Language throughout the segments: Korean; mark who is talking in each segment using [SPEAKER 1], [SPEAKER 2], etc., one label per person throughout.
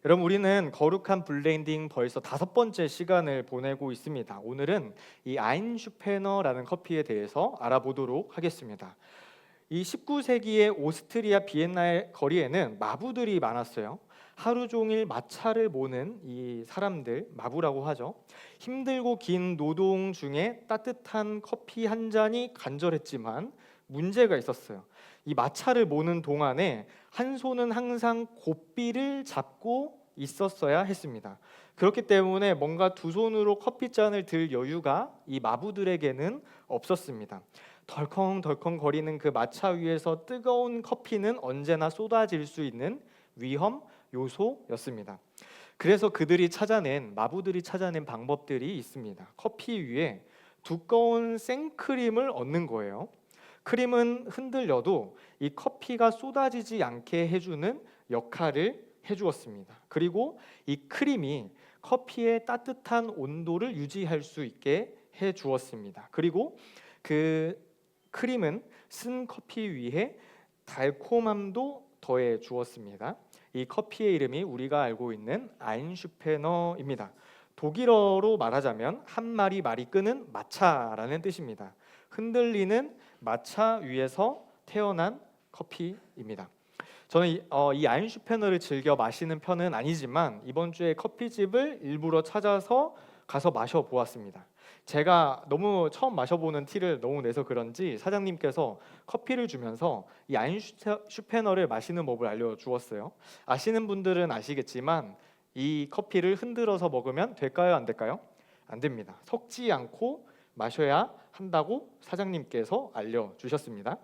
[SPEAKER 1] 여러분, 우리는 거룩한 블렌딩 벌써 5번째 시간을 보내고 있습니다. 오늘은 이 아인슈페너라는 커피에 대해서 알아보도록 하겠습니다. 이 19세기의 오스트리아 비엔나 거리에는 마부들이 많았어요. 하루 종일 마차를 모는 이 사람들, 마부라고 하죠. 힘들고 긴 노동 중에 따뜻한 커피 한 잔이 간절했지만 문제가 있었어요. 이 마차를 모는 동안에 한 손은 항상 고삐를 잡고 있었어야 했습니다. 그렇기 때문에 뭔가 두 손으로 커피잔을 들 여유가 이 마부들에게는 없었습니다. 덜컹덜컹 거리는 그 마차 위에서 뜨거운 커피는 언제나 쏟아질 수 있는 위험 요소였습니다. 그래서 마부들이 찾아낸 방법들이 있습니다. 커피 위에 두꺼운 생크림을 얹는 거예요. 크림은 흔들려도 이 커피가 쏟아지지 않게 해주는 역할을 해주었습니다. 그리고 이 크림이 커피의 따뜻한 온도를 유지할 수 있게 해주었습니다. 그리고 그 크림은 쓴 커피 위에 달콤함도 더해 주었습니다. 이 커피의 이름이 우리가 알고 있는 아인슈페너입니다. 독일어로 말하자면 한 마리 말이 끄는 마차라는 뜻입니다. 흔들리는 마차 위에서 태어난 커피입니다. 저는 이 아인슈페너를 즐겨 마시는 편은 아니지만 이번 주에 커피집을 일부러 찾아서 가서 마셔보았습니다. 제가 너무 처음 마셔보는 티를 너무 내서 그런지 사장님께서 커피를 주면서 이 아인슈페너를 마시는 법을 알려주었어요. 아시는 분들은 아시겠지만 이 커피를 흔들어서 먹으면 될까요? 안 될까요? 안 됩니다. 섞지 않고 마셔야 한다고 사장님께서 알려주셨습니다.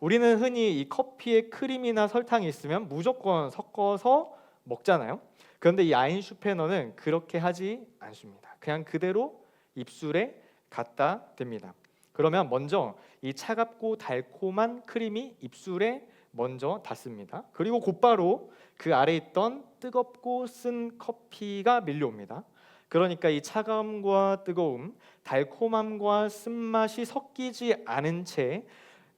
[SPEAKER 1] 우리는 흔히 이 커피에 크림이나 설탕이 있으면 무조건 섞어서 먹잖아요. 그런데 이 아인슈페너는 그렇게 하지 않습니다. 그냥 그대로 입술에 갖다 댑니다. 그러면 먼저 이 차갑고 달콤한 크림이 입술에 먼저 닿습니다. 그리고 곧바로 그 아래 있던 뜨겁고 쓴 커피가 밀려옵니다. 그러니까 이 차가움과 뜨거움, 달콤함과 쓴맛이 섞이지 않은 채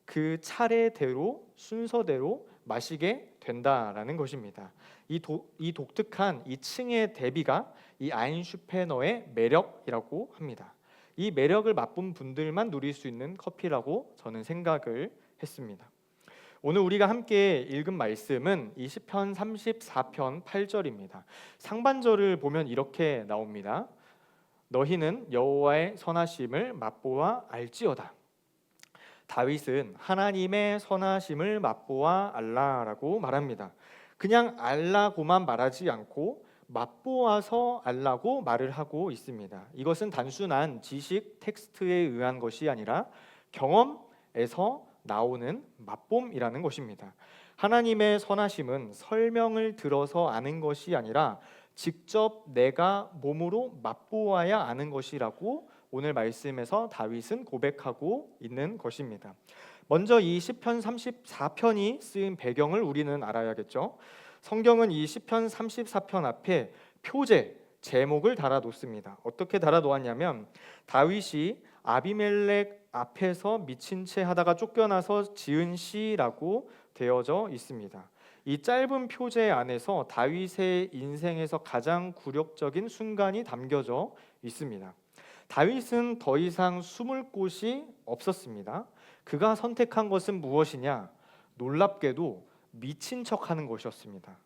[SPEAKER 1] 그 차례대로 순서대로 마시게 된다라는 것입니다. 이 독특한 이 층의 대비가 이 아인슈페너의 매력이라고 합니다. 이 매력을 맛본 분들만 누릴 수 있는 커피라고 저는 생각을 했습니다. 오늘 우리가 함께 읽은 말씀은 이 시편 34편 8절입니다. 상반절을 보면 이렇게 나옵니다. 너희는 여호와의 선하심을 맛보아 알지어다. 다윗은 하나님의 선하심을 맛보아 알라라고 말합니다. 그냥 알라고만 말하지 않고 맛보아서 알라고 말을 하고 있습니다. 이것은 단순한 지식 텍스트에 의한 것이 아니라 경험에서 나오는 맛봄이라는 것입니다. 하나님의 선하심은 설명을 들어서 아는 것이 아니라 직접 내가 몸으로 맛보아야 아는 것이라고 오늘 말씀에서 다윗은 고백하고 있는 것입니다. 먼저 이 시편 34편이 쓰인 배경을 우리는 알아야겠죠. 성경은 이 시편 34편 앞에 표제, 제목을 달아놓습니다. 어떻게 달아놓았냐면 다윗이 아비멜렉 앞에서 미친 채 하다가 쫓겨나서 지은 시라고 되어져 있습니다. 이 짧은 표제 안에서 다윗의 인생에서 가장 굴욕적인 순간이 담겨져 있습니다. 다윗은 더 이상 숨을 곳이 없었습니다. 그가 선택한 것은 무엇이냐? 놀랍게도 미친 척하는 것이었습니다.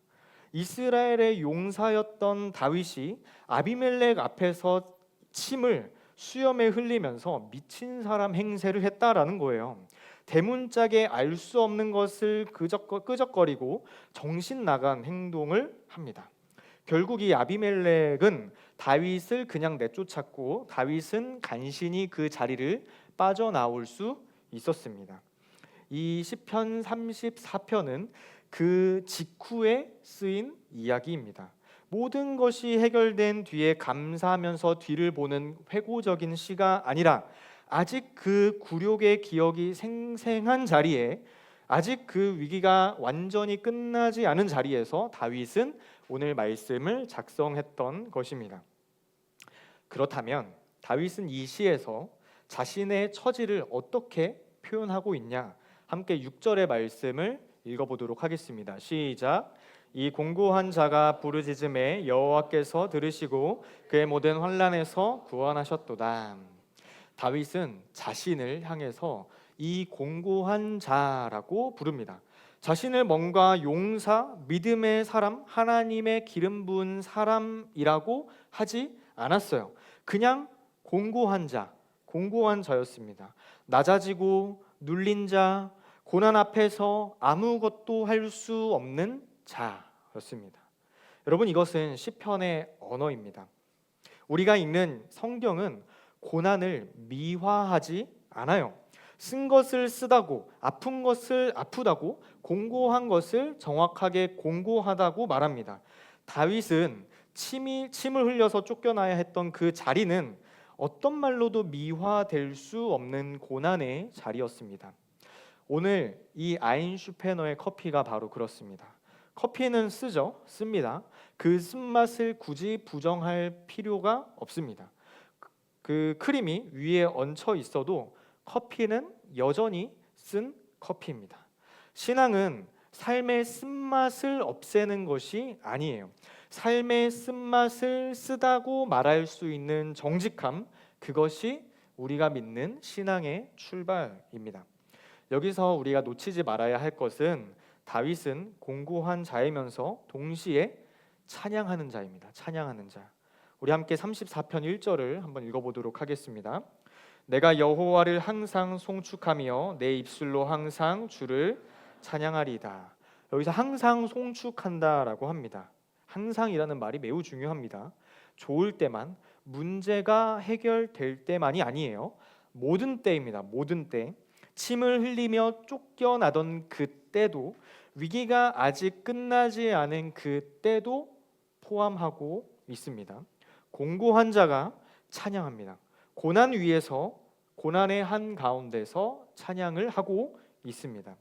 [SPEAKER 1] 이스라엘의 용사였던 다윗이 아비멜렉 앞에서 침을 수염에 흘리면서 미친 사람 행세를 했다라는 거예요. 대문짝에 알 수 없는 것을 끄적거리고 정신 나간 행동을 합니다. 결국 이 아비멜렉은 다윗을 그냥 내쫓았고 다윗은 간신히 그 자리를 빠져나올 수 있었습니다. 이 시편 34편은 그 직후에 쓰인 이야기입니다. 모든 것이 해결된 뒤에 감사하면서 뒤를 보는 회고적인 시가 아니라 아직 그 굴욕의 기억이 생생한 자리에, 아직 그 위기가 완전히 끝나지 않은 자리에서 다윗은 오늘 말씀을 작성했던 것입니다. 그렇다면 다윗은 이 시에서 자신의 처지를 어떻게 표현하고 있냐? 함께 6절의 말씀을 읽어보도록 하겠습니다. 시작. 이 공고한 자가 부르짖음에 여호와께서 들으시고 그의 모든 환난에서 구원하셨도다. 다윗은 자신을 향해서 이 공고한 자라고 부릅니다. 자신을 뭔가 용사, 믿음의 사람, 하나님의 기름 부은 사람이라고 하지 않았어요. 그냥 공고한 자, 공고한 자였습니다. 낮아지고 눌린 자, 고난 앞에서 아무것도 할 수 없는 자였습니다. 여러분, 이것은 시편의 언어입니다. 우리가 읽는 성경은 고난을 미화하지 않아요. 쓴 것을 쓰다고, 아픈 것을 아프다고, 공고한 것을 정확하게 공고하다고 말합니다. 다윗은 침을 흘려서 쫓겨나야 했던 그 자리는 어떤 말로도 미화될 수 없는 고난의 자리였습니다. 오늘 이 아인슈페너의 커피가 바로 그렇습니다. 커피는 씁니다. 그 쓴맛을 굳이 부정할 필요가 없습니다. 그 크림이 위에 얹혀 있어도 커피는 여전히 쓴 커피입니다. 신앙은 삶의 쓴맛을 없애는 것이 아니에요. 삶의 쓴맛을 쓰다고 말할 수 있는 정직함, 그것이 우리가 믿는 신앙의 출발입니다. 여기서 우리가 놓치지 말아야 할 것은 다윗은 공고한 자이면서 동시에 찬양하는 자입니다. 찬양하는 자. 우리 함께 34편 1절을 한번 읽어보도록 하겠습니다. 내가 여호와를 항상 송축하며 내 입술로 항상 주를 찬양하리이다. 여기서 항상 송축한다라고 합니다. 항상이라는 말이 매우 중요합니다. 좋을 때만, 문제가 해결될 때만이 아니에요. 모든 때입니다. 모든 때. 침을 흘리며 쫓겨나던 그때도, 위기가 아직 끝나지 않은 그때도 포함하고 있습니다. 공고한 자가 찬양합니다. 고난 위에서, 고난의 한 가운데서 찬양을 하고 있습니다.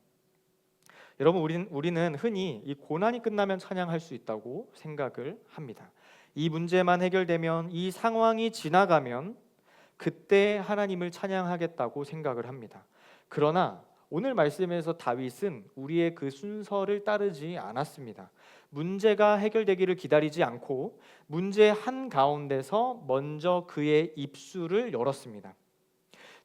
[SPEAKER 1] 여러분, 우리는 흔히 이 고난이 끝나면 찬양할 수 있다고 생각을 합니다. 이 문제만 해결되면, 이 상황이 지나가면 그때 하나님을 찬양하겠다고 생각을 합니다. 그러나 오늘 말씀에서 다윗은 우리의 그 순서를 따르지 않았습니다. 문제가 해결되기를 기다리지 않고 문제 한가운데서 먼저 그의 입술을 열었습니다.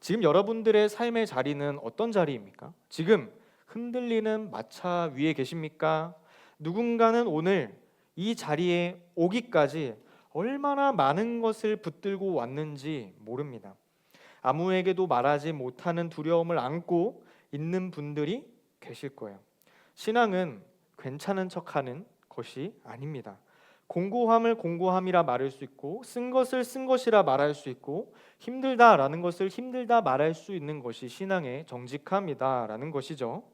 [SPEAKER 1] 지금 여러분들의 삶의 자리는 어떤 자리입니까? 지금 흔들리는 마차 위에 계십니까? 누군가는 오늘 이 자리에 오기까지 얼마나 많은 것을 붙들고 왔는지 모릅니다. 아무에게도 말하지 못하는 두려움을 안고 있는 분들이 계실 거예요. 신앙은 괜찮은 척하는 것이 아닙니다. 공고함을 공고함이라 말할 수 있고, 쓴 것을 쓴 것이라 말할 수 있고, 힘들다라는 것을 힘들다 말할 수 있는 것이 신앙의 정직함이다라는 것이죠.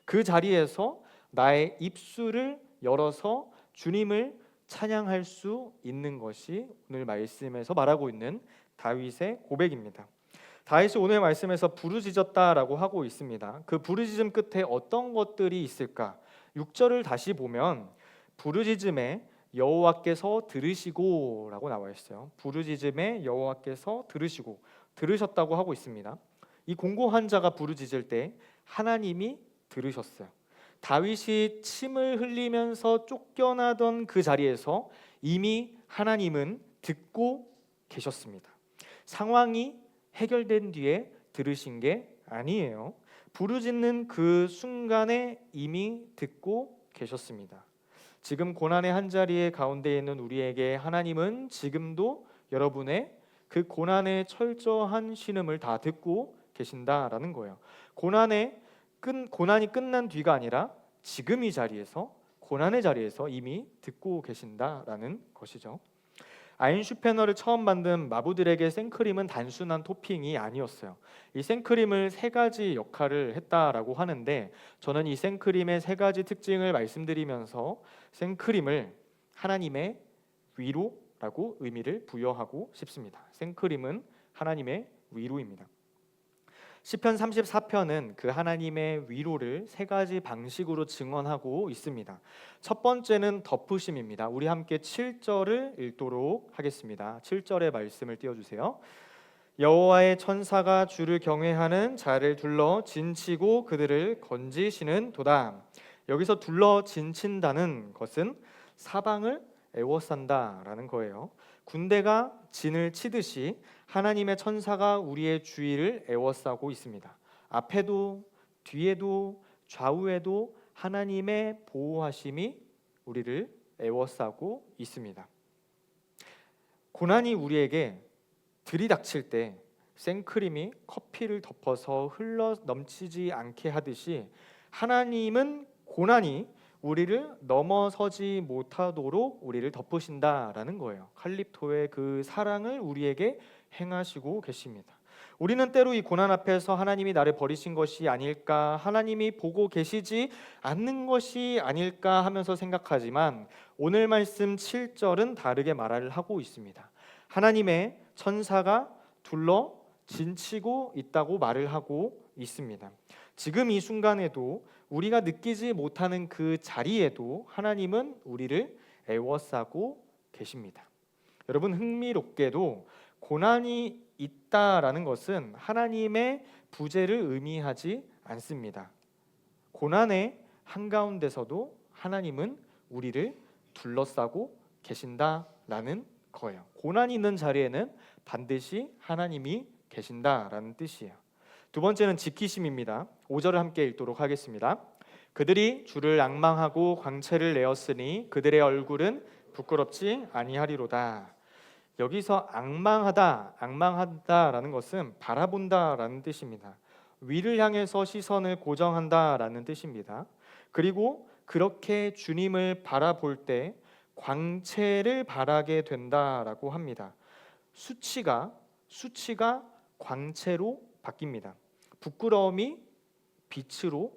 [SPEAKER 1] 그 자리에서 나의 입술을 열어서 주님을 찬양할 수 있는 것이 오늘 말씀에서 말하고 있는 다윗의 고백입니다. 다윗이 오늘 말씀에서 부르짖었다라고 하고 있습니다. 그 부르짖음 끝에 어떤 것들이 있을까? 6절을 다시 보면 부르짖음에 여호와께서 들으시고 라고 나와 있어요. 부르짖음에 여호와께서 들으시고, 들으셨다고 하고 있습니다. 이 공고한 자가 부르짖을 때 하나님이 들으셨어요. 다윗이 침을 흘리면서 쫓겨나던 그 자리에서 이미 하나님은 듣고 계셨습니다. 상황이 해결된 뒤에 들으신 게 아니에요. 부르짖는 그 순간에 이미 듣고 계셨습니다. 지금 고난의 한자리에 가운데 있는 우리에게 하나님은 지금도 여러분의 그 고난의 철저한 신음을 다 듣고 계신다라는 거예요. 고난이 끝난 뒤가 아니라 지금 이 자리에서, 고난의 자리에서 이미 듣고 계신다라는 것이죠. 아인슈페너를 처음 만든 마부들에게 생크림은 단순한 토핑이 아니었어요. 이 생크림을 3가지 역할을 했다라고 하는데, 저는 이 생크림의 3가지 특징을 말씀드리면서 생크림을 하나님의 위로라고 의미를 부여하고 싶습니다. 생크림은 하나님의 위로입니다. 시편 34편은 그 하나님의 위로를 3가지 방식으로 증언하고 있습니다. 첫 번째는 덮으심입니다. 우리 함께 7절을 읽도록 하겠습니다. 7절의 말씀을 띄워주세요. 여호와의 천사가 주를 경외하는 자를 둘러 진치고 그들을 건지시는 도다. 여기서 둘러 진친다는 것은 사방을 에워싼다라는 거예요. 군대가 진을 치듯이 하나님의 천사가 우리의 주위를 에워싸고 있습니다. 앞에도 뒤에도 좌우에도 하나님의 보호하심이 우리를 에워싸고 있습니다. 고난이 우리에게 들이닥칠 때 생크림이 커피를 덮어서 흘러 넘치지 않게 하듯이 하나님은 고난이 우리를 넘어서지 못하도록 우리를 덮으신다라는 거예요. 칼립토의 그 사랑을 우리에게 행하시고 계십니다. 우리는 때로 이 고난 앞에서 하나님이 나를 버리신 것이 아닐까, 하나님이 보고 계시지 않는 것이 아닐까 하면서 생각하지만 오늘 말씀 7절은 다르게 말을 하고 있습니다. 하나님의 천사가 둘러 진치고 있다고 말을 하고 있습니다. 지금 이 순간에도 우리가 느끼지 못하는 그 자리에도 하나님은 우리를 에워싸고 계십니다. 여러분, 흥미롭게도 고난이 있다라는 것은 하나님의 부재를 의미하지 않습니다. 고난의 한가운데서도 하나님은 우리를 둘러싸고 계신다라는 거예요. 고난이 있는 자리에는 반드시 하나님이 계신다라는 뜻이에요. 두 번째는 지키심입니다. 5절을 함께 읽도록 하겠습니다. 그들이 주를 앙망하고 광채를 내었으니 그들의 얼굴은 부끄럽지 아니하리로다. 여기서 앙망하다라는 것은 바라본다라는 뜻입니다. 위를 향해서 시선을 고정한다라는 뜻입니다. 그리고 그렇게 주님을 바라볼 때 광채를 바라게 된다라고 합니다. 수치가 광채로 바뀝니다. 부끄러움이 빛으로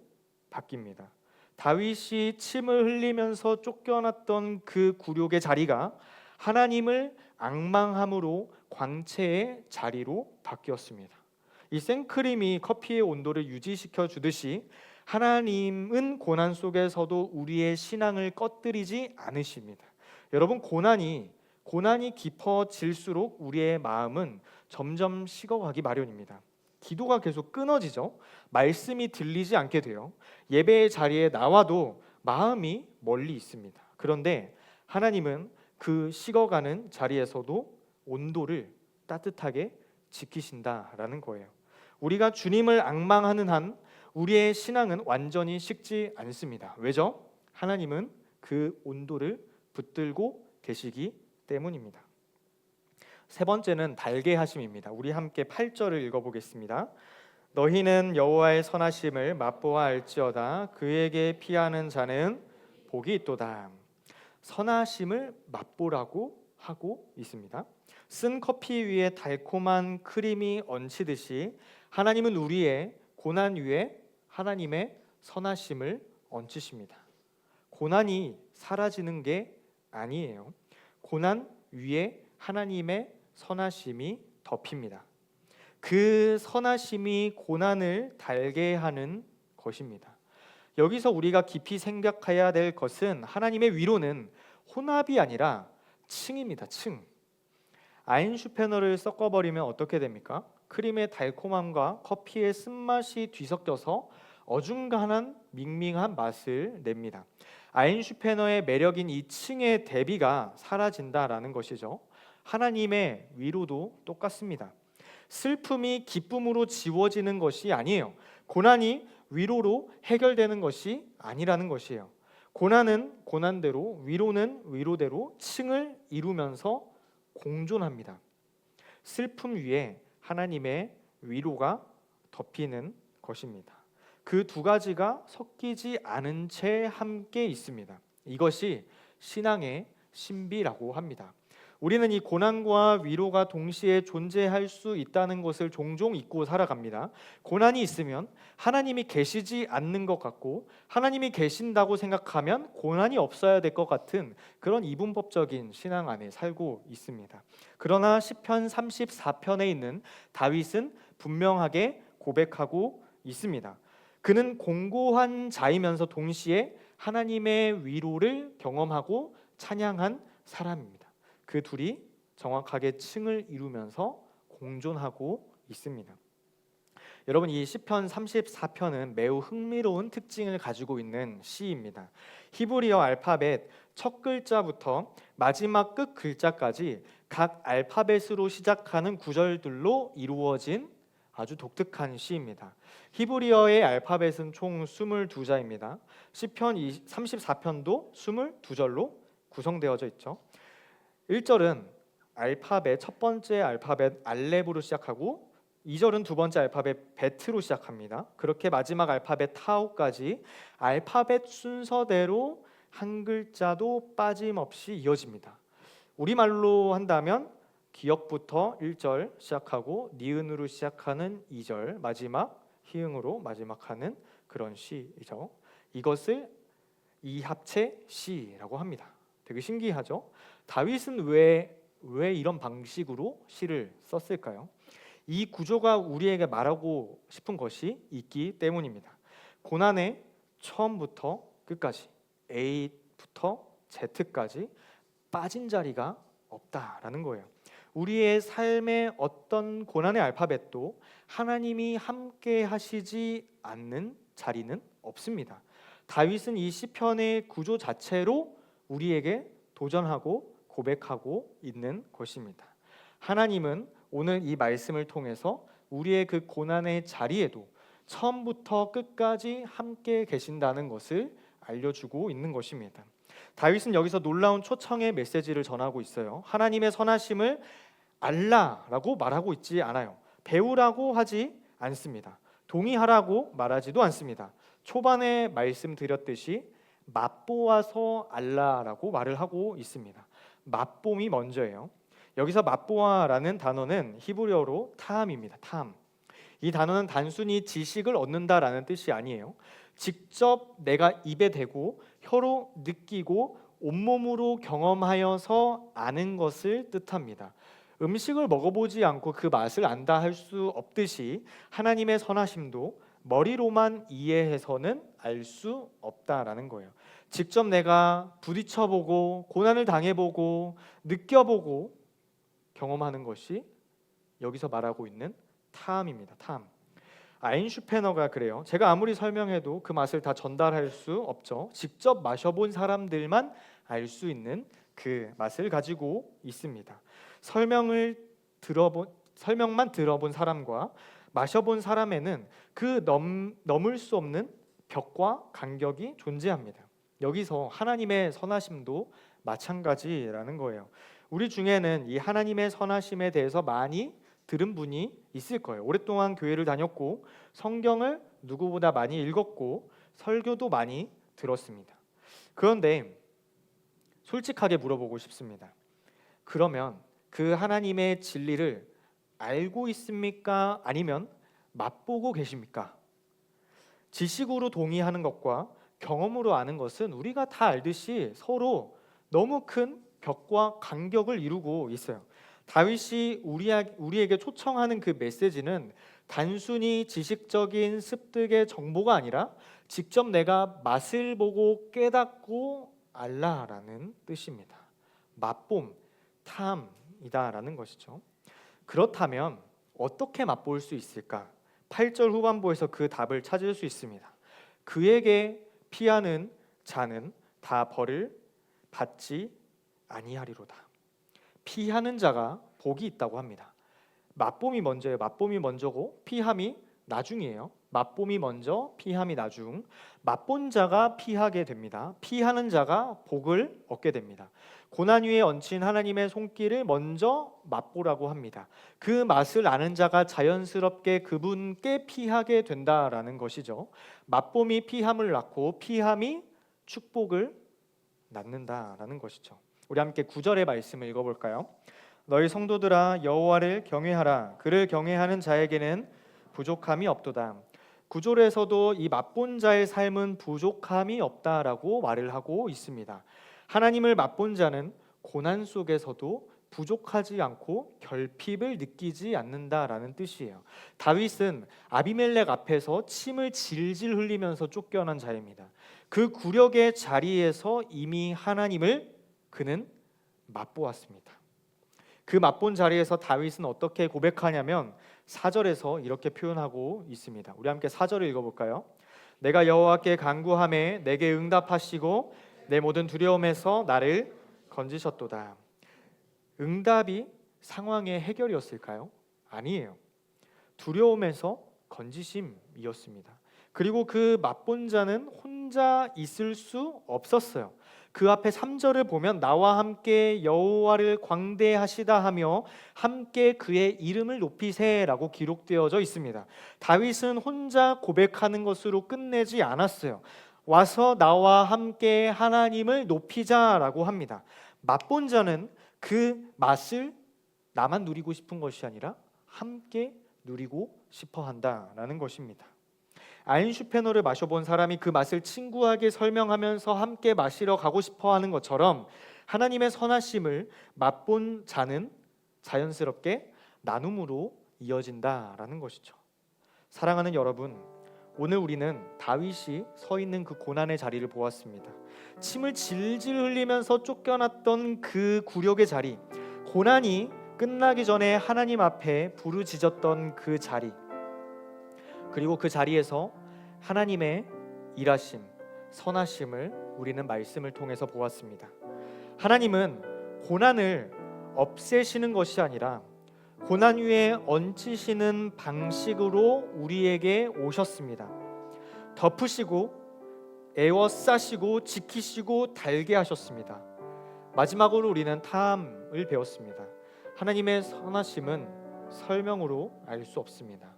[SPEAKER 1] 바뀝니다. 다윗이 침을 흘리면서 쫓겨났던 그 굴욕의 자리가 하나님을 앙망함으로 광채의 자리로 바뀌었습니다. 이 생크림이 커피의 온도를 유지시켜 주듯이 하나님은 고난 속에서도 우리의 신앙을 꺼뜨리지 않으십니다. 여러분, 고난이 깊어질수록 우리의 마음은 점점 식어가기 마련입니다. 기도가 계속 끊어지죠. 말씀이 들리지 않게 돼요. 예배의 자리에 나와도 마음이 멀리 있습니다. 그런데 하나님은 그 식어가는 자리에서도 온도를 따뜻하게 지키신다라는 거예요. 우리가 주님을 앙망하는 한 우리의 신앙은 완전히 식지 않습니다. 왜죠? 하나님은 그 온도를 붙들고 계시기 때문입니다. 세 번째는 달게 하심입니다. 우리 함께 8절을 읽어보겠습니다. 너희는 여호와의 선하심을 맛보아 알지어다. 그에게 피하는 자는 복이 있도다. 선하심을 맛보라고 하고 있습니다. 쓴 커피 위에 달콤한 크림이 얹히듯이 하나님은 우리의 고난 위에 하나님의 선하심을 얹히십니다. 고난이 사라지는 게 아니에요. 고난 위에 하나님의 선하심이 덮입니다. 그 선하심이 고난을 달게 하는 것입니다. 여기서 우리가 깊이 생각해야 될 것은 하나님의 위로는 혼합이 아니라 층입니다. 층. 아인슈페너를 섞어버리면 어떻게 됩니까? 크림의 달콤함과 커피의 쓴맛이 뒤섞여서 어중간한 밍밍한 맛을 냅니다. 아인슈페너의 매력인 이 층의 대비가 사라진다라는 것이죠. 하나님의 위로도 똑같습니다. 슬픔이 기쁨으로 지워지는 것이 아니에요. 고난이 위로로 해결되는 것이 아니라는 것이에요. 고난은 고난대로, 위로는 위로대로 층을 이루면서 공존합니다. 슬픔 위에 하나님의 위로가 덮이는 것입니다. 그 두 가지가 섞이지 않은 채 함께 있습니다. 이것이 신앙의 신비라고 합니다. 우리는 이 고난과 위로가 동시에 존재할 수 있다는 것을 종종 잊고 살아갑니다. 고난이 있으면 하나님이 계시지 않는 것 같고, 하나님이 계신다고 생각하면 고난이 없어야 될 것 같은 그런 이분법적인 신앙 안에 살고 있습니다. 그러나 시편 34편에 있는 다윗은 분명하게 고백하고 있습니다. 그는 공고한 자이면서 동시에 하나님의 위로를 경험하고 찬양한 사람입니다. 그 둘이 정확하게 층을 이루면서 공존하고 있습니다. 여러분, 이 시편 34편은 매우 흥미로운 특징을 가지고 있는 시입니다. 히브리어 알파벳 첫 글자부터 마지막 끝 글자까지 각 알파벳으로 시작하는 구절들로 이루어진 아주 독특한 시입니다. 히브리어의 알파벳은 총 22자입니다. 시편 34편도 22절로 구성되어져 있죠. 1절은 알파벳 첫 번째 알파벳 알렙으로 시작하고 2절은 두 번째 알파벳 베트로 시작합니다. 그렇게 마지막 알파벳 타우까지 알파벳 순서대로 한 글자도 빠짐없이 이어집니다. 우리말로 한다면 기역부터 1절 시작하고 니은으로 시작하는 2절, 마지막 히응으로 마지막하는 그런 시이죠. 이것을 이합체 시라고 합니다. 되게 신기하죠? 다윗은 왜 이런 방식으로 시를 썼을까요? 이 구조가 우리에게 말하고 싶은 것이 있기 때문입니다. 고난의 처음부터 끝까지 A부터 Z까지 빠진 자리가 없다라는 거예요. 우리의 삶의 어떤 고난의 알파벳도 하나님이 함께 하시지 않는 자리는 없습니다. 다윗은 이 시편의 구조 자체로 우리에게 도전하고 고백하고 있는 것입니다. 하나님은 오늘 이 말씀을 통해서 우리의 그 고난의 자리에도 처음부터 끝까지 함께 계신다는 것을 알려주고 있는 것입니다. 다윗은 여기서 놀라운 초청의 메시지를 전하고 있어요. 하나님의 선하심을 알라라고 말하고 있지 않아요. 배우라고 하지 않습니다. 동의하라고 말하지도 않습니다. 초반에 말씀드렸듯이 맛보아서 알라라고 말을 하고 있습니다. 맛봄이 먼저예요. 여기서 맛보아라는 단어는 히브리어로 타함입니다. 타함. 이 단어는 단순히 지식을 얻는다라는 뜻이 아니에요. 직접 내가 입에 대고 혀로 느끼고 온몸으로 경험하여서 아는 것을 뜻합니다. 음식을 먹어보지 않고 그 맛을 안다 할 수 없듯이 하나님의 선하심도 머리로만 이해해서는 알 수 없다라는 거예요. 직접 내가 부딪혀보고 고난을 당해보고 느껴보고 경험하는 것이 여기서 말하고 있는 타함입니다. 타함. 아인슈페너가 그래요. 제가 아무리 설명해도 그 맛을 다 전달할 수 없죠. 직접 마셔본 사람들만 알 수 있는 그 맛을 가지고 있습니다. 설명만 들어본 사람과 마셔본 사람에는 그 넘을 수 없는 벽과 간격이 존재합니다. 여기서 하나님의 선하심도 마찬가지라는 거예요. 우리 중에는 이 하나님의 선하심에 대해서 많이 들은 분이 있을 거예요. 오랫동안 교회를 다녔고 성경을 누구보다 많이 읽었고 설교도 많이 들었습니다. 그런데 솔직하게 물어보고 싶습니다. 그러면 그 하나님의 진리를 알고 있습니까? 아니면 맛보고 계십니까? 지식으로 동의하는 것과 경험으로 아는 것은 우리가 다 알듯이 서로 너무 큰 벽과 간격을 이루고 있어요. 다윗이 우리에게 초청하는 그 메시지는 단순히 지식적인 습득의 정보가 아니라 직접 내가 맛을 보고 깨닫고 알라라는 뜻입니다. 맛봄, 탐이다라는 것이죠. 그렇다면 어떻게 맛볼 수 있을까? 8절 후반부에서 그 답을 찾을 수 있습니다. 그에게 피하는 자는 다 벌을 받지 아니하리로다. 피하는 자가 복이 있다고 합니다. 맛봄이 먼저예요. 맛봄이 먼저고 피함이 나중이에요. 맛봄이 먼저, 피함이 나중. 맛본 자가 피하게 됩니다. 피하는 자가 복을 얻게 됩니다. 고난 위에 얹힌 하나님의 손길을 먼저 맛보라고 합니다. 그 맛을 아는 자가 자연스럽게 그분께 피하게 된다라는 것이죠. 맛봄이 피함을 낳고 피함이 축복을 낳는다라는 것이죠. 우리 함께 9절의 말씀을 읽어볼까요? 너희 성도들아 여호와를 경외하라. 그를 경외하는 자에게는 부족함이 없도다. 9절에서도 이 맛본 자의 삶은 부족함이 없다라고 말을 하고 있습니다. 하나님을 맛본 자는 고난 속에서도 부족하지 않고 결핍을 느끼지 않는다라는 뜻이에요. 다윗은 아비멜렉 앞에서 침을 질질 흘리면서 쫓겨난 자입니다. 그 굴욕의 자리에서 이미 하나님을 그는 맛보았습니다. 그 맛본 자리에서 다윗은 어떻게 고백하냐면 4절에서 이렇게 표현하고 있습니다. 우리 함께 4절을 읽어볼까요? 내가 여호와께 간구하매 내게 응답하시고 내 모든 두려움에서 나를 건지셨도다. 응답이 상황의 해결이었을까요? 아니에요. 두려움에서 건지심이었습니다. 그리고 그 맛본 자는 혼자 있을 수 없었어요. 그 앞에 3절을 보면 나와 함께 여호와를 광대하시다 하며 함께 그의 이름을 높이세라고 기록되어져 있습니다. 다윗은 혼자 고백하는 것으로 끝내지 않았어요. 와서 나와 함께 하나님을 높이자라고 합니다. 맛본 자는 그 맛을 나만 누리고 싶은 것이 아니라 함께 누리고 싶어 한다라는 것입니다. 아인슈페너를 마셔본 사람이 그 맛을 친구에게 설명하면서 함께 마시러 가고 싶어 하는 것처럼 하나님의 선하심을 맛본 자는 자연스럽게 나눔으로 이어진다라는 것이죠. 사랑하는 여러분, 오늘 우리는 다윗이 서 있는 그 고난의 자리를 보았습니다. 침을 질질 흘리면서 쫓겨났던 그 굴욕의 자리, 고난이 끝나기 전에 하나님 앞에 부르짖었던 그 자리, 그리고 그 자리에서 하나님의 일하심, 선하심을 우리는 말씀을 통해서 보았습니다. 하나님은 고난을 없애시는 것이 아니라 고난 위에 얹히시는 방식으로 우리에게 오셨습니다. 덮으시고 에워싸시고 지키시고 달게 하셨습니다. 마지막으로 우리는 탐을 배웠습니다. 하나님의 선하심은 설명으로 알 수 없습니다.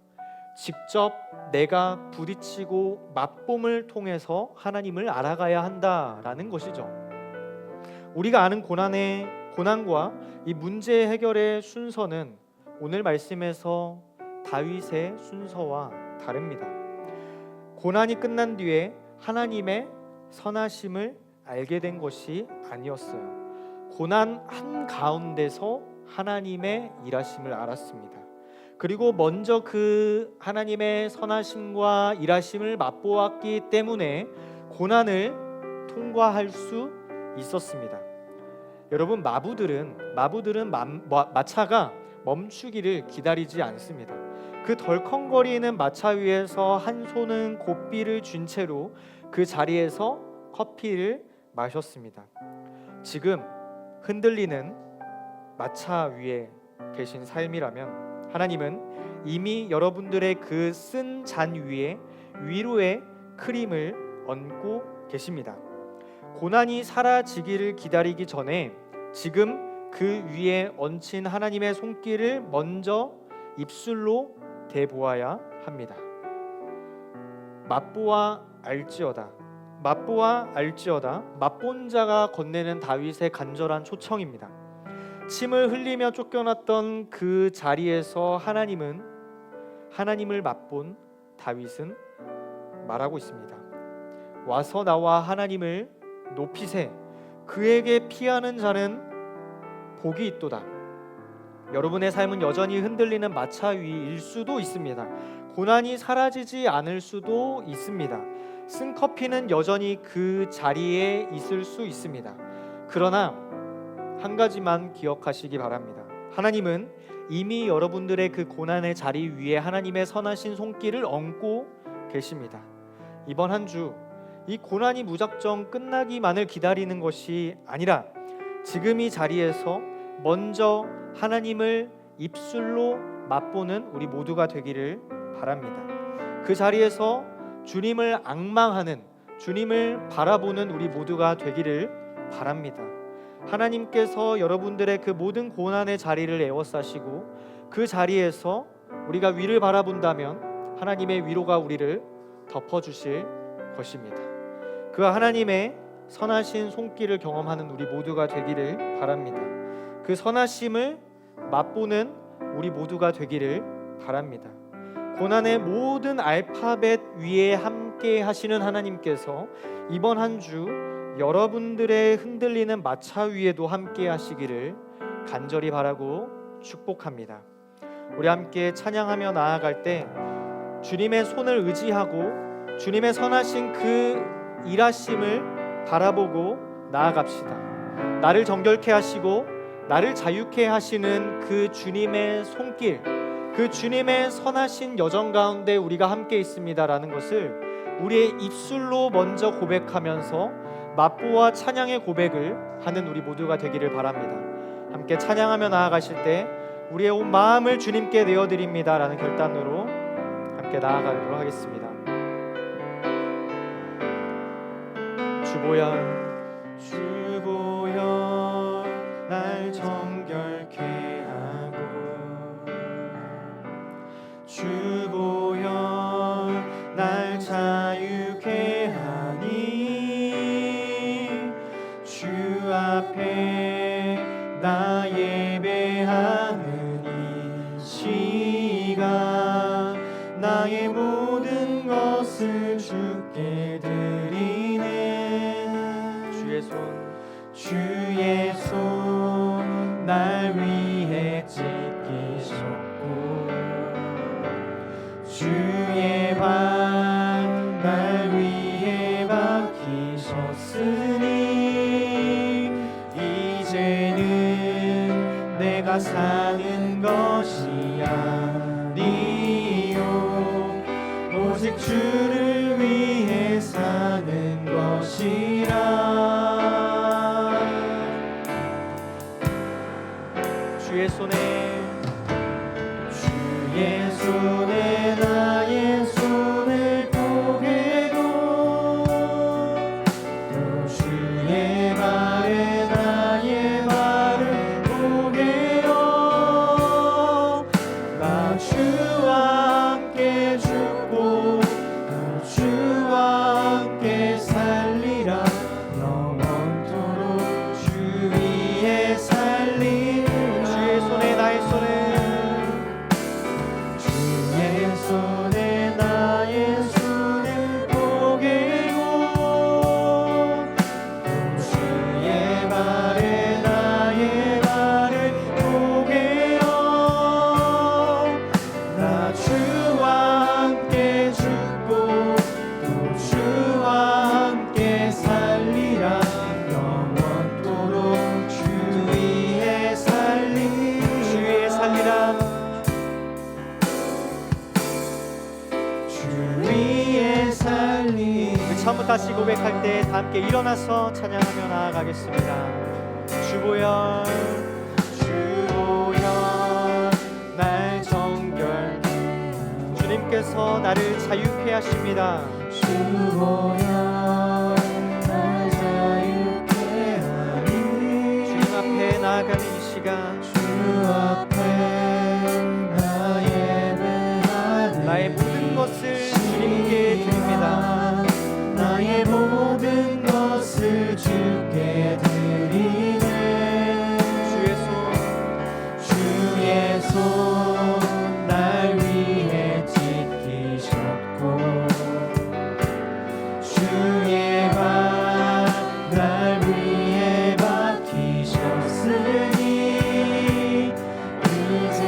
[SPEAKER 1] 직접 내가 부딪히고 맛봄을 통해서 하나님을 알아가야 한다라는 것이죠. 우리가 아는 고난과 이 문제 해결의 순서는 오늘 말씀에서 다윗의 순서와 다릅니다. 고난이 끝난 뒤에 하나님의 선하심을 알게 된 것이 아니었어요. 고난 한가운데서 하나님의 일하심을 알았습니다. 그리고 먼저 그 하나님의 선하심과 일하심을 맛보았기 때문에 고난을 통과할 수 있었습니다. 여러분, 마부들은 마차가 멈추기를 기다리지 않습니다. 그 덜컹거리는 마차 위에서 한 손은 고삐를 쥔 채로 그 자리에서 커피를 마셨습니다. 지금 흔들리는 마차 위에 계신 삶이라면 하나님은 이미 여러분들의 그 쓴 잔 위에 위로의 크림을 얹고 계십니다. 고난이 사라지기를 기다리기 전에 지금 그 위에 얹힌 하나님의 손길을 먼저 입술로 대보아야 합니다. 맛보아 알지어다, 맛보아 알지어다. 맛본 자가 건네는 다윗의 간절한 초청입니다. 침을 흘리며 쫓겨났던 그 자리에서 하나님을 맛본 다윗은 말하고 있습니다. 와서 나와 하나님을 높이세. 그에게 피하는 자는 복이 있도다. 여러분의 삶은 여전히 흔들리는 마차 위일 수도 있습니다. 고난이 사라지지 않을 수도 있습니다. 쓴 커피는 여전히 그 자리에 있을 수 있습니다. 그러나 한 가지만 기억하시기 바랍니다. 하나님은 이미 여러분들의 그 고난의 자리 위에 하나님의 선하신 손길을 얹고 계십니다. 이번 한 주 이 고난이 무작정 끝나기만을 기다리는 것이 아니라 지금 이 자리에서 먼저 하나님을 입술로 맛보는 우리 모두가 되기를 바랍니다. 그 자리에서 주님을 앙망하는, 주님을 바라보는 우리 모두가 되기를 바랍니다. 하나님께서 여러분들의 그 모든 고난의 자리를 에워싸시고 그 자리에서 우리가 위를 바라본다면 하나님의 위로가 우리를 덮어주실 것입니다. 그 하나님의 선하신 손길을 경험하는 우리 모두가 되기를 바랍니다. 그 선하심을 맛보는 우리 모두가 되기를 바랍니다. 고난의 모든 알파벳 위에 함께 하시는 하나님께서 이번 한 주 여러분들의 흔들리는 마차 위에도 함께 하시기를 간절히 바라고 축복합니다. 우리 함께 찬양하며 나아갈 때 주님의 손을 의지하고 주님의 선하신 그 일하심을 바라보고 나아갑시다. 나를 정결케 하시고 나를 자유케 하시는 그 주님의 손길, 그 주님의 선하신 여정 가운데 우리가 함께 있습니다라는 것을 우리의 입술로 먼저 고백하면서 맛보아 찬양의 고백을 하는 우리 모두가 되기를 바랍니다. 함께 찬양하며 나아가실 때 우리의 온 마음을 주님께 내어드립니다라는 결단으로 함께 나아가도록 하겠습니다. 주보혈, 주보혈 날 정결케 하고, 주보혈 날 자유케 하니, 주 앞에 나 예배하는 이 시간 나의 모든 것을 주께 드리네. 주의 손 날 위해 찢기셨고, 주의 발 날 위해 박히셨으니, 이제는 내가 사는 것이 아니요 오직 주를 위해 사는 것이라. 주의 손에 나의 손을 포개고, 또 주의 발에 나의 발을 포개어, 나 주와 함께 죽고 또 주와 함께 살리라. 영원토록 주 위에 살리. 주의 손에 나의 손을, 주의 손에 나의 손을 포개고, 또 주의 발에 나의 발을 포개어, 나 주와 함께 죽고 또 주와 함께 살리라. 영원토록 주 위에 살리. 주 위에 살리라. 주 위에 살리. 그 처음부터 다시 고백할 때 다 함께 일어나서 찬양하며 나아가겠습니다. 주보혈, 주보혈 날 정결, 주님께서 나를 자유케 하십니다. 주보혈 날 자유케 하니, 주님 앞에 나아가는 이 시간, 주 앞에 나 예배하니, 나의 모든 것을 주님께 드립니다. 나의 모든 것을 주께 드리네. 주의 손 날 위해 찢기셨고, 주의 발 날 위해 박히셨으니, 이제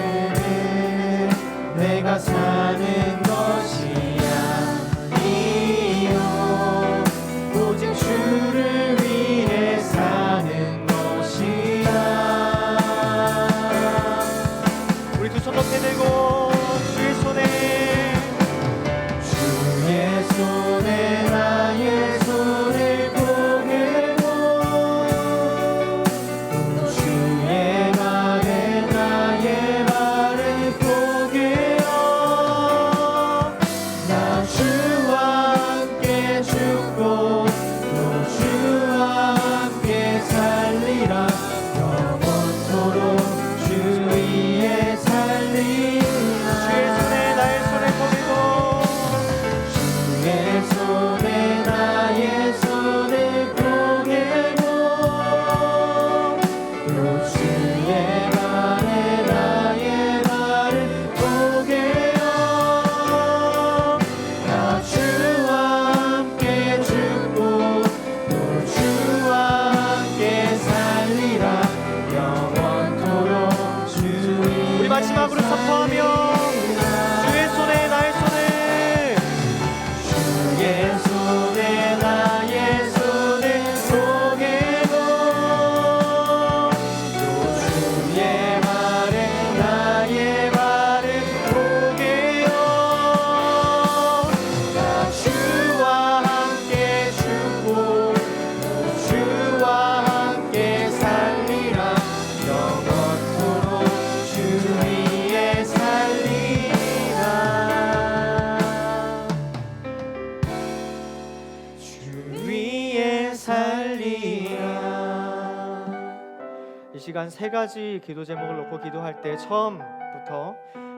[SPEAKER 1] 이 시간 세 가지 기도 제목을 놓고 기도할 때 처음부터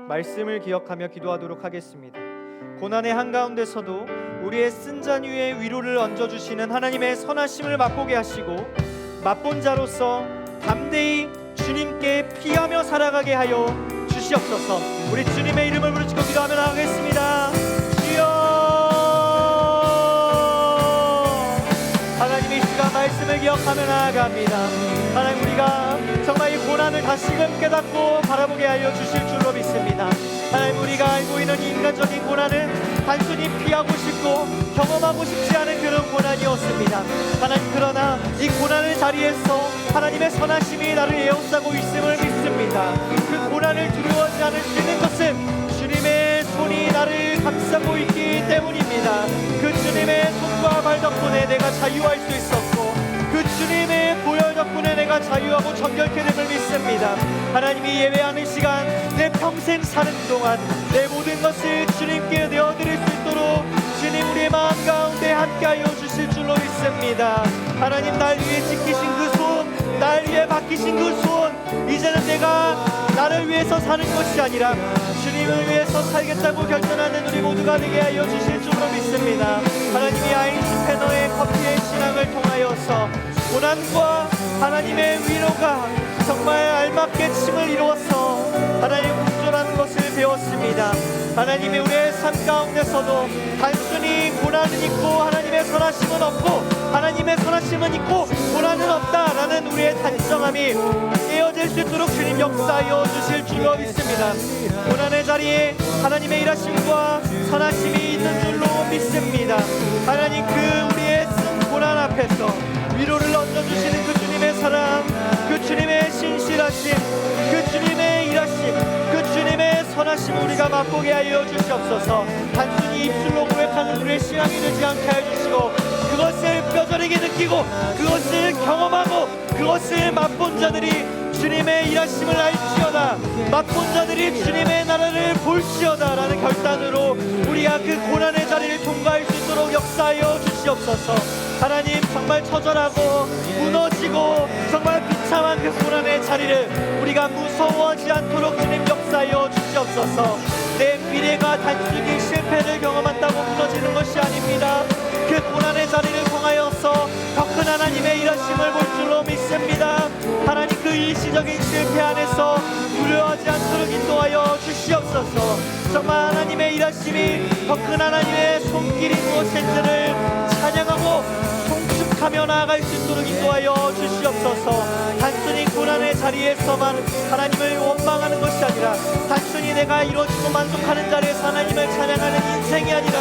[SPEAKER 1] 말씀을 기억하며 기도하도록 하겠습니다. 고난의 한가운데서도 우리의 쓴 잔 위에 위로를 얹어주시는 하나님의 선하심을 맛보게 하시고 맛본 자로서 담대히 주님께 피하며 살아가게 하여 주시옵소서. 우리 주님의 이름을 부르짖고 기도하며 나가겠습니다. 주여, 하나님의 시간 말씀을 기억하며 나아갑니다. 하나님, 우리가 정말 이 고난을 다시금 깨닫고 바라보게 하여 주실 줄로 믿습니다. 하나님, 우리가 알고 있는 인간적인 고난은 단순히 피하고 싶고 경험하고 싶지 않은 그런 고난이었습니다. 하나님, 그러나 이 고난의 자리에서 하나님의 선하심이 나를 에워싸고 있음을 믿습니다. 그 고난을 두려워하지 않을 수 있는 것은 주님의 손이 나를 감싸고 있기 때문입니다. 그 주님의 손과 발 덕분에 내가 자유할 수 있었고 그 주님의 보혈 덕분에 내가 자유하고 정결케 됨을 믿습니다. 하나님이 예배하는 시간, 내 평생 사는 동안 내 모든 것을 주님께 내어드릴 수 있도록 주님 우리의 마음 가운데 함께하여 주실 줄로 믿습니다. 하나님, 날 위해 지키신 그 손, 날 위해 맡기신 그 손, 이제는 내가 나를 위해서 사는 것이 아니라 주님을 위해서 살겠다고 결단하는 우리 모두가 되게 하여 주실 줄로 믿습니다. 하나님이 아인슈페너의 커피의 신앙을 통하여서 고난과 하나님의 위로가 정말 알맞게 침을 이루어서 하나님 공존하는 것을 배웠습니다. 하나님의 우리의 삶 가운데서도 단순히 고난은 있고 하나님의 선하심은 없고 하나님의 선하심은 있고 고난은 없다라는 우리의 단정함이 깨어질 수 있도록 주님 역사하여 주실 줄로 믿습니다. 고난의 자리에 하나님의 일하심과 선하심이 있는 줄로 믿습니다. 하나님, 그 우리의 쓴 고난 앞에서 위로를 얹어주시는 그 주님의 사랑, 그 주님의 신실하심, 그 주님의 일하심, 그 주님의 선하심을 우리가 맛보게 하여 주시옵소서. 단순히 입술로 고백하는 우리의 신앙이 되지 않게 해주시고 그것을 뼈저리게 느끼고 그것을 경험하고 그것을 맛본 자들이 주님의 일하심을 알지어다, 맛본 자들이 주님의 나라를 볼지어다 라는 결단으로 우리가 그 고난의 자리를 통과할 수 있도록 역사하여 주시옵소서. 하나님, 정말 처절하고 무너지고 정말 비참한 그 고난의 자리를 우리가 무서워하지 않도록 주님 역사하여 주시옵소서. 내 미래가 단순히 실패를 경험한다고 무너지는 것이 아닙니다. 그 고난의 자리를 통하여서 더 큰 하나님의 일하심을 볼 줄로 믿습니다. 하나님, 그 일시적인 실패 안에서 두려워하지 않도록 인도하여 주시옵소서. 정말 하나님의 일하심이 더 큰 하나님의 손길이 무엇인지를 찬양하고 송축하며 나아갈 수 있도록 인도하여 주시옵소서. 단순히 고난의 자리에서만 하나님을 원망하는 것이 아니라 단순히 내가 이루어지고 만족하는 자리에서 하나님을 찬양하는 인생이 아니라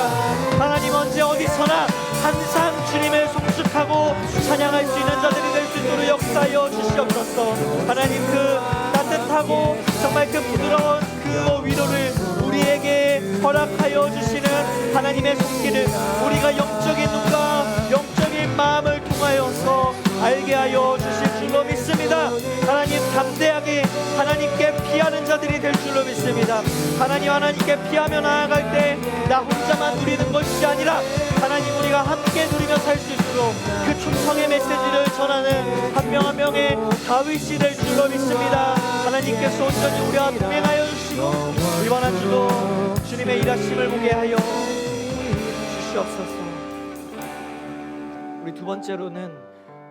[SPEAKER 1] 하나님, 언제 어디서나 항상 주님을 송축하고 찬양할 수 있는 자들이 될 수 있도록 역사하여 주시옵소서. 하나님, 그 따뜻하고 정말 그 부드러운 그 위로를 우리에게 허락하여 주시는 하나님의 손길을 우리가 영적인 눈과 영적인 마음을 통하여서 알게 하여 주실 줄로 믿습니다. 하나님, 담대하게 하나님께 피하는 자들이 될 줄로 믿습니다. 하나님, 하나님께 피하며 나아갈 때 나 혼자만 누리는 것이 아니라 하나님, 우리가 함께 누리며 살 수 있도록 그 충성의 메시지를 전하는 한 명 한 명의 다윗이 될 줄로 믿습니다. 하나님께서 온전히 우리와 동행하여 주시고 이번 한 주도 주님의 일하심을 보게 하여 주시옵소서. 우리 두 번째로는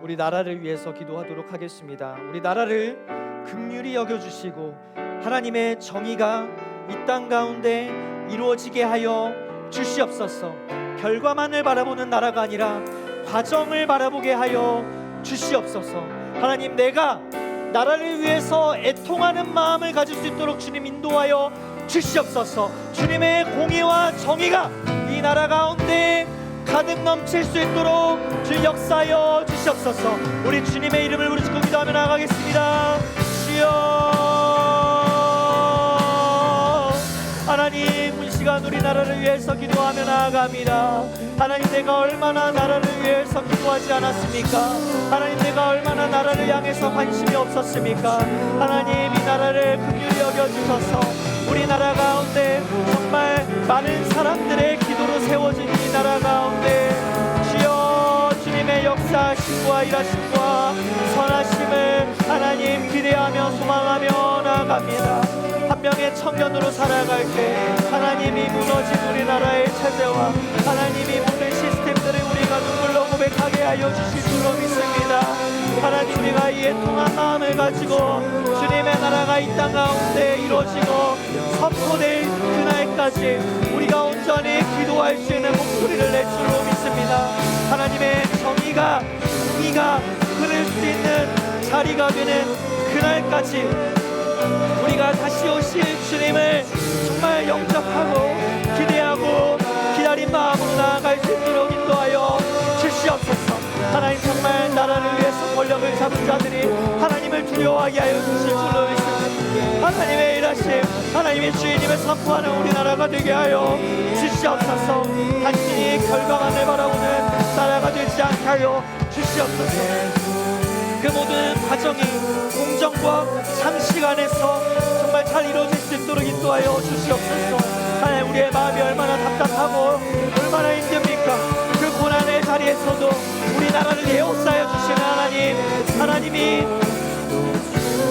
[SPEAKER 1] 우리 나라를 위해서 기도하도록 하겠습니다. 우리 나라를 긍휼히 여겨주시고 하나님의 정의가 이 땅 가운데 이루어지게 하여 주시옵소서. 결과만을 바라보는 나라가 아니라 과정을 바라보게 하여 주시옵소서. 하나님, 내가 나라를 위해서 애통하는 마음을 가질 수 있도록 주님 인도하여 주시옵소서. 주님의 공의와 정의가 이 나라 가운데 가득 넘칠 수 있도록 주 역사하여 주시옵소서. 우리 주님의 이름을 부르짖고 기도하며 나아가겠습니다. 주여, 하나님, 이 시간 우리 나라를 위해서 기도하며 나아갑니다. 하나님, 내가 얼마나 나라를 위해서 기도하지 않았습니까? 하나님, 내가 얼마나 나라를 향해서 관심이 없었습니까? 하나님, 이 나라를 긍휼히 여겨주셔서 우리나라 가운데 정말 많은 사람들의 기도로 세워진 이 나라 가운데 주여, 주님의 역사하심과 일하심과 선하심을 하나님 기도합니다. 한 명의 청년으로 살아갈 때 하나님이 무너진 우리나라의 체제와 하나님이 모든 시스템들을 우리가 눈물로 고백하게 하여 주실 줄로 믿습니다. 하나님, 우리가 이 애통한 마음을 가지고 주님의 나라가 이 땅 가운데 이루어지고 선포될 그날까지 우리가 온전히 기도할 수 있는 목소리를 낼 줄로 믿습니다. 하나님의 정의가 공의가 흐를 수 있는 자리가 되는 그날까지 우리가 다시 오실 주님을 정말 영접하고 기대하고 기다린 마음으로 나아갈 수 있도록 인도하여 주시옵소서. 하나님, 정말 나라를 위해서 권력을 잡은 자들이 하나님을 두려워하게 하여 주실 줄로 믿습니다. 하나님의 일하심, 하나님의 주인님을 선포하는 우리나라가 되게 하여 주시옵소서. 단순히 결과만을 바라보는 나라가 되지 않게 하여 주시옵소서. 그 모든 과정이 공정과 상식 안에서 정말 잘 이루어질 수 있도록 인도하여 주시옵소서. 하나님, 우리의 마음이 얼마나 답답하고 얼마나 힘듭니까? 그 고난의 자리에서도 우리나라를 에워싸여 주시는 하나님, 하나님이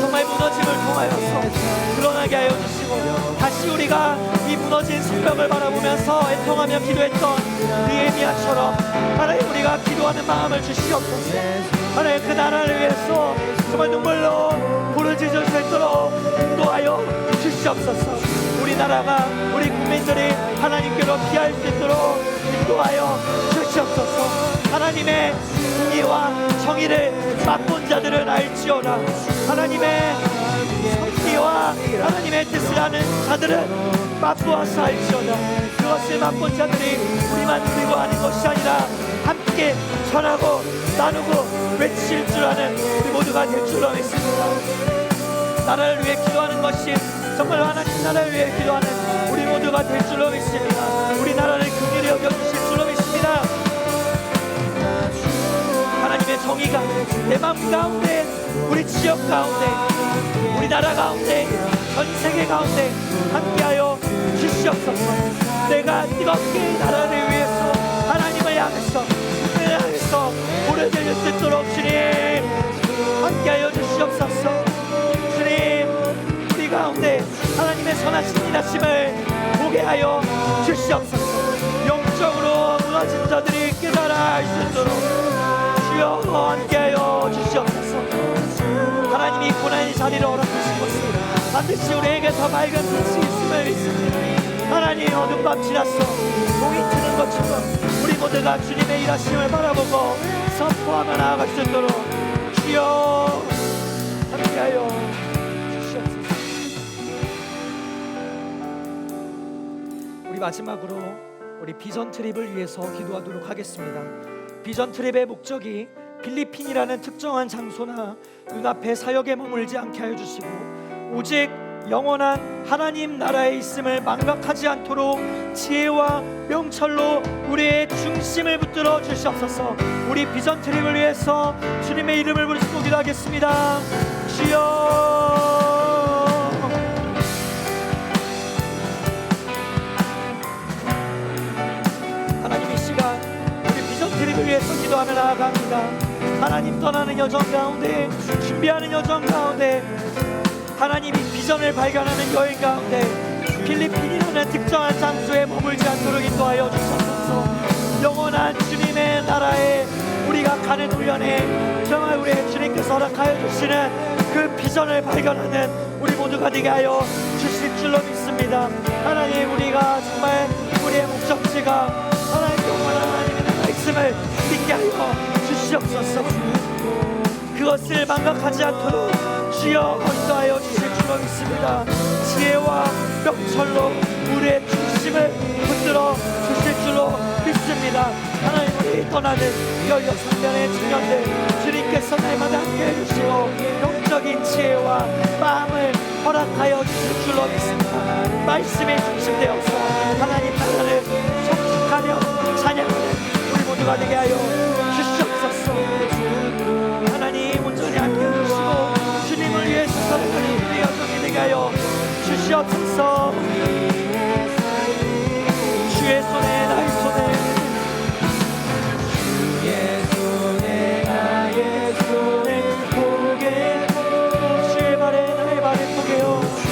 [SPEAKER 1] 정말 무너짐을 통하여서 드러나게 하여 주시고 다시 우리가 이 무너진 성벽을 바라보면서 애통하며 기도했던 느헤미야처럼 하나님, 우리가 기도하는 마음을 주시옵소서. 하나님, 그 나라를 위해서 정말 눈물로 부르짖을 수 있도록 인도하여 주시옵소서. 우리나라가, 우리 국민들이 하나님께로 피할 수 있도록 인도하여 주시옵소서. 하나님의 공의와 정의를 맛본 자들은 알지어라. 하나님의 성기와 하나님의 뜻을 아는 자들은 맛보아서 알지어다. 그것을 맛본 자들이 우리만 들고 하는 것이 아니라 함께 전하고 나누고 외칠 줄 아는 우리 모두가 될 줄로 믿습니다. 나라를 위해 기도하는 것이 정말 하나님 나라를 위해 기도하는 우리 모두가 될 줄로 믿습니다. 우리나라를 긍휼히 여겨주실 줄로 믿습니다. 하나님의 정의가 내 마음 가운데, 우리 지역 가운데, 우리나라 가운데, 전 세계 가운데 함께하여 주시옵소서. 내가 뜨겁게 나라를 위해서 하나님을 향해서 은혜를 향해서 오래될 수 있도록 주님 함께하여 주시옵소서. 주님, 우리 가운데 하나님의 선하신 일하심을 보게 하여 주시옵소서. 영적으로 무너진 자들이 깨달아 알 수 있도록 주여 함께하여 주시옵소서. 하나님이 고난의 자리를 허락하신 것은 반드시 우리에게 더 맑은 빛이 있음을 믿습니다. 하나님, 어둠 밤 지났어 동이 트는 것처럼 우리 모두가 주님의 일하심을 바라보고 선포하며 나아갈 수 있도록 주여 함께하여 주시옵소서. 우리 마지막으로 우리 비전 트립을 위해서 기도하도록 하겠습니다. 비전 트립의 목적이 필리핀이라는 특정한 장소나 눈앞의 사역에 머물지 않게 하여 주시고 오직 영원한 하나님 나라에 있음을 망각하지 않도록 지혜와 명철로 우리의 중심을 붙들어 주시옵소서. 우리 비전 트립을 위해서 주님의 이름을 부르시고 기도하겠습니다. 주여, 하나님 이 시간 우리 비전 트립을 위해서 기도하며 나아갑니다. 하나님, 떠나는 여정 가운데, 준비하는 여정 가운데, 하나님이 비전을 발견하는 여행 가운데 필리핀이라는 특정한 장소에 머물지 않도록 인도하여 주옵소서. 영원한 주님의 나라에 우리가 가는 훈련에 정말 우리의 주님께서 허락하여 주시는 그 비전을 발견하는 우리 모두가 되게 하여 주실 줄로 믿습니다. 하나님, 우리가 정말 우리의 목적지가 하나님 영원한 하나님의 나라에 있음을 믿게 하여 주시옵소서. 그것을 망각하지 않도록 주여 인도하여 주실 줄로 믿습니다. 지혜와 명철로 우리의 중심을 붙들어 주실 줄로 믿습니다. 하나님, 우리 떠나는 16명의 청년들 주님께서 날마다 함께해 주시고 영적인 지혜와 마음을 허락하여 주실 줄로 믿습니다. 말씀에 중심되어서 하나님 나라를 성숙하며 찬양하는 우리 모두가 되게 하여 주시옵소서. 하나님, 온전히 함께해 주시고 주님을 위해 살아가는 우리 여정이 되게 하여 주시옵소서. 주의 손에 나의 손에, 주의 손에 나의 손에 보게, 주의 발에 나의 발에 보게요.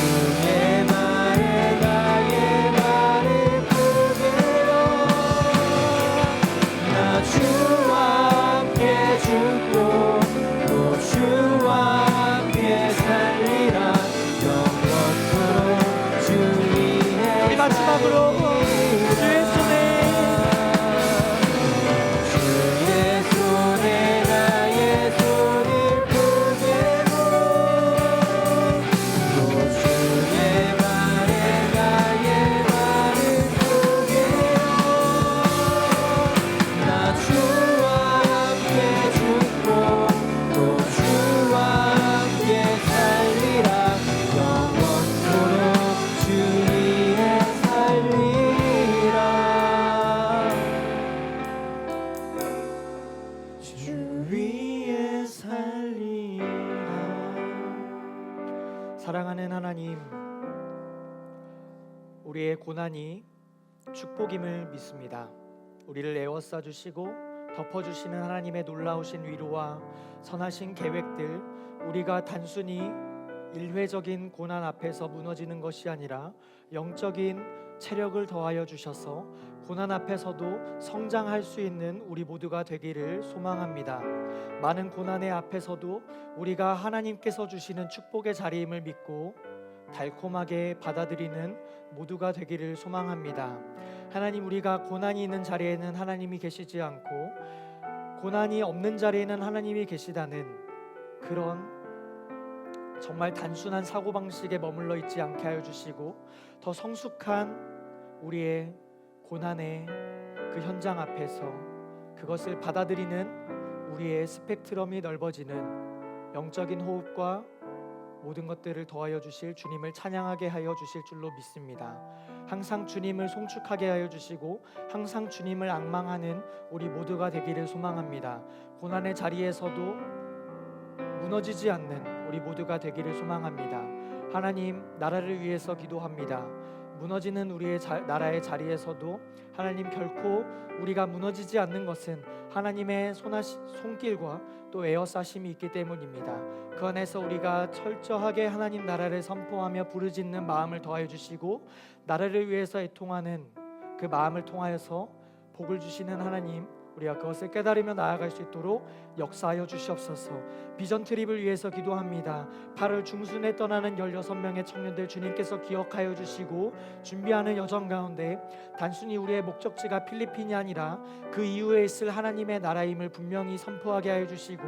[SPEAKER 1] 사랑하는 하나님, 우리의 고난이 축복임을 믿습니다. 우리를 에워싸 주시고 덮어주시는 하나님의 놀라우신 위로와 선하신 계획들, 우리가 단순히 일회적인 고난 앞에서 무너지는 것이 아니라 영적인 체력을 더하여 주셔서 고난 앞에서도 성장할 수 있는 우리 모두가 되기를 소망합니다. 많은 고난의 앞에서도 우리가 하나님께서 주시는 축복의 자리임을 믿고 달콤하게 받아들이는 모두가 되기를 소망합니다. 하나님, 우리가 고난이 있는 자리에는 하나님이 계시지 않고 고난이 없는 자리에는 하나님이 계시다는 그런 정말 단순한 사고방식에 머물러 있지 않게 하여 주시고 더 성숙한 우리의 고난의 그 현장 앞에서 그것을 받아들이는 우리의 스펙트럼이 넓어지는 영적인 호흡과 모든 것들을 더하여 주실 주님을 찬양하게 하여 주실 줄로 믿습니다. 항상 주님을 송축하게 하여 주시고 항상 주님을 앙망하는 우리 모두가 되기를 소망합니다. 고난의 자리에서도 무너지지 않는 우리 모두가 되기를 소망합니다. 하나님, 나라를 위해서 기도합니다. 무너지는 우리의 나라의 자리에서도 하나님, 결코 우리가 무너지지 않는 것은 하나님의 손길과 또 에워싸심이 있기 때문입니다. 그 안에서 우리가 철저하게 하나님 나라를 선포하며 부르짖는 마음을 더하여 주시고 나라를 위해서 애통하는 그 마음을 통하여서 복을 주시는 하나님, 우리가 그것을 깨달으며 나아갈 수 있도록 역사하여 주시옵소서. 비전 트립을 위해서 기도합니다. 8월 중순에 떠나는 16명의 청년들 주님께서 기억하여 주시고 준비하는 여정 가운데 단순히 우리의 목적지가 필리핀이 아니라 그 이후에 있을 하나님의 나라임을 분명히 선포하게 하여 주시고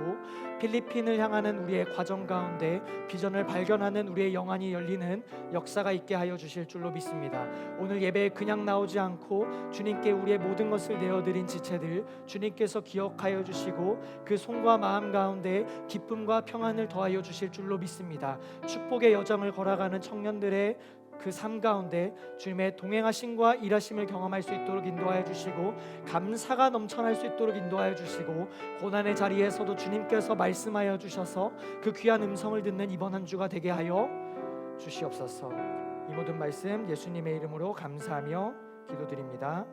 [SPEAKER 1] 필리핀을 향하는 우리의 과정 가운데 비전을 발견하는 우리의 영안이 열리는 역사가 있게 하여 주실 줄로 믿습니다. 오늘 예배에 그냥 나오지 않고 주님께 우리의 모든 것을 내어드린 지체들 주님께서 기억하여 주시고 그 손과 마음 가운데 기쁨과 평안을 더하여 주실 줄로 믿습니다. 축복의 여정을 걸어가는 청년들의 그 삶 가운데 주님의 동행하심과 일하심을 경험할 수 있도록 인도하여 주시고 감사가 넘쳐날 수 있도록 인도하여 주시고 고난의 자리에서도 주님께서 말씀하여 주셔서 그 귀한 음성을 듣는 이번 한 주가 되게 하여 주시옵소서. 이 모든 말씀 예수님의 이름으로 감사하며 기도드립니다.